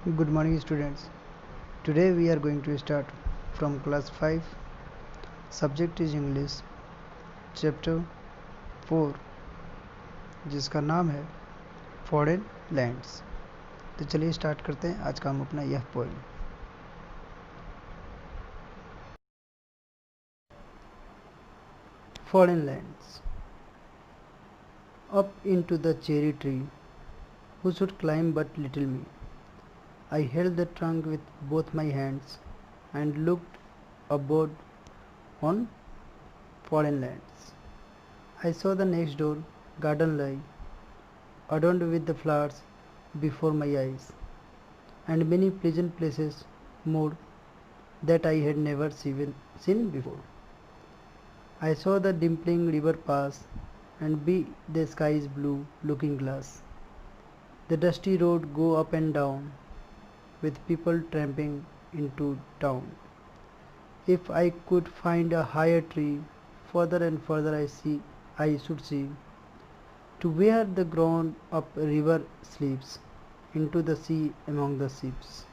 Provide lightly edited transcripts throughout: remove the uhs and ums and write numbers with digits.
Good morning students. Today we are going to start from class 5. Subject is English. Chapter 4 जिसका नाम है foreign lands. तो चलिए start करते हैं आज का हम अपना यह poem. Foreign lands. Up into the cherry tree, who should climb but little me? I held the trunk with both my hands and looked abroad on foreign lands. I saw the next door garden lie, adorned with the flowers before my eyes, and many pleasant places more that I had never seen before. I saw the dimpling river pass, and be the sky's blue looking glass. The dusty road go up and down, with people tramping into town. If I could find a higher tree, further and further I should see, to where the grown up river sleeps, into the sea among the ships.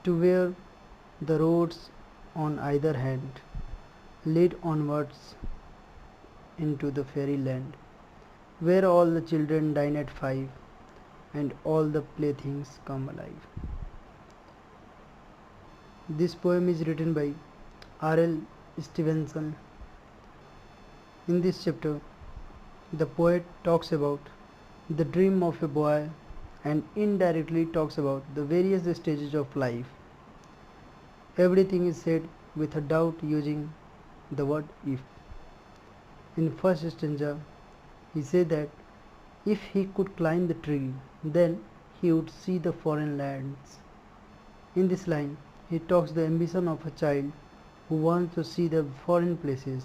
To where the roads on either hand lead onwards into the fairyland, where all the children dine at 5 and all the playthings come alive. This poem is written by R.L. Stevenson. In this chapter, the poet talks about the dream of a boy and indirectly talks about the various stages of life. Everything is said with a doubt using the word if. In first stanza, he said that if he could climb the tree, then he would see the foreign lands. In this line, he talks the ambition of a child who wants to see the foreign places.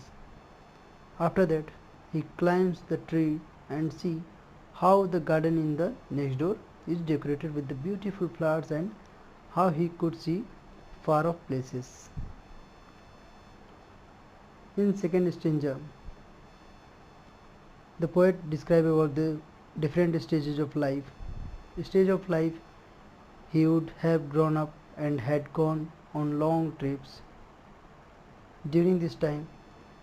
After that, he climbs the tree and see how the garden in the next door is decorated with the beautiful flowers and how he could see far off places. In second stanza, the poet describes about the different stages of life. Stage of life, he would have grown up and had gone on long trips. During this time,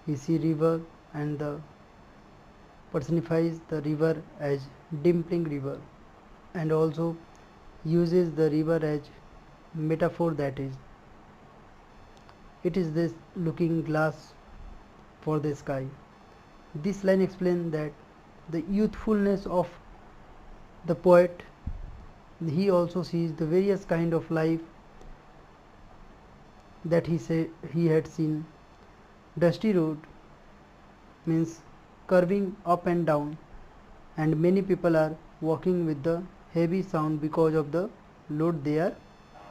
he see river and the personifies the river as dimpling river, and also uses the river as metaphor, that is, it is this looking glass for the sky. This line explains that the youthfulness of the poet. He also sees the various kind of life that he had seen. Dusty road means curving up and down, and many people are walking with the heavy sound because of the load they are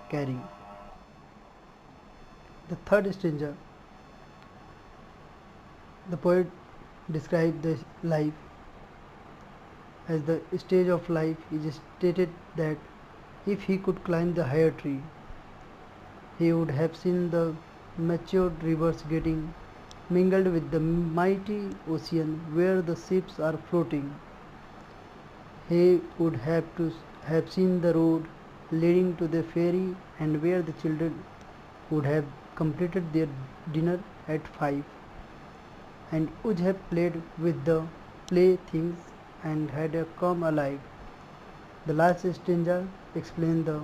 carrying. The third stanza, the poet describes the life as the stage of life. Is stated that if he could climb the higher tree, he would have seen the matured rivers getting mingled with the mighty ocean where the ships are floating. He would have seen the road leading to the ferry, and where the children would have completed their dinner at 5 and would have played with the playthings and had come alive. The last stanza explains the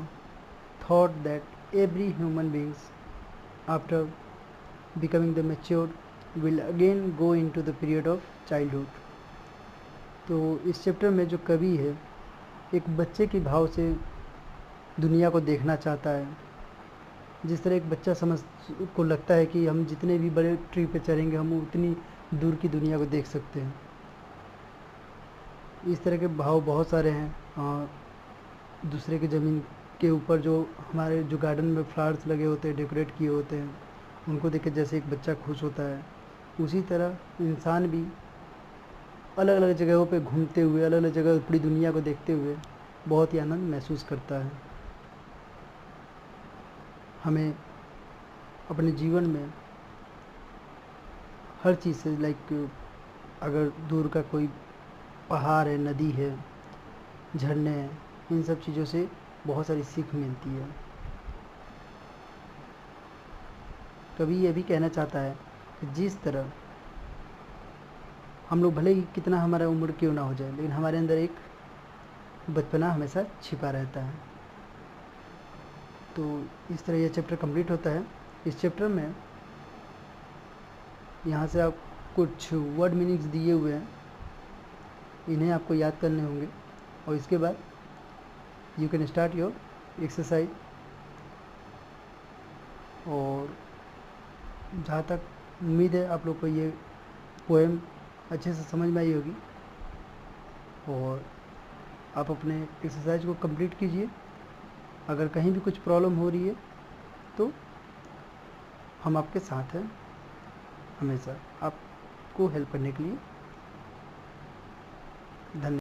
thought that every human beings, after becoming the matured, will again go into the period of childhood. तो इस chapter में जो कवि है एक बच्चे के भाव से दुनिया को देखना चाहता है। जिस तरह एक बच्चा समझ को लगता है कि हम जितने भी बड़े ट्री पे चढ़ेंगे हम उतनी दूर की दुनिया को देख सकते हैं, इस तरह के भाव बहुत सारे हैं। दूसरे की ज़मीन के ऊपर जो हमारे जो गार्डन में फ्लावर्स लगे होते हैं, डेकोरेट किए होते हैं, उनको देख के जैसे एक बच्चा खुश होता है, उसी तरह इंसान भी अलग अलग जगहों पे घूमते हुए, अलग अलग जगह पूरी दुनिया को देखते हुए बहुत ही आनंद महसूस करता है। हमें अपने जीवन में हर चीज़ से अगर दूर का कोई पहाड़ है, नदी है, झरने हैं, इन सब चीज़ों से बहुत सारी सीख मिलती है। कवि ये भी कहना चाहता है कि जिस तरह हम लोग भले ही कितना हमारा उम्र क्यों ना हो जाए, लेकिन हमारे अंदर एक बचपना हमेशा छिपा रहता है। तो इस तरह यह चैप्टर कंप्लीट होता है। इस चैप्टर में यहाँ से आप कुछ वर्ड मीनिंग्स दिए हुए हैं, इन्हें आपको याद करने होंगे, और इसके बाद you can start your exercise. और जहाँ तक उम्मीद है आप लोग को ये पोएम अच्छे से समझ में आई होगी, और आप अपने एक्सरसाइज को कंप्लीट कीजिए। अगर कहीं भी कुछ प्रॉब्लम हो रही है तो हम आपके साथ हैं हमेशा, आपको हेल्प करने के लिए। धन्यवाद।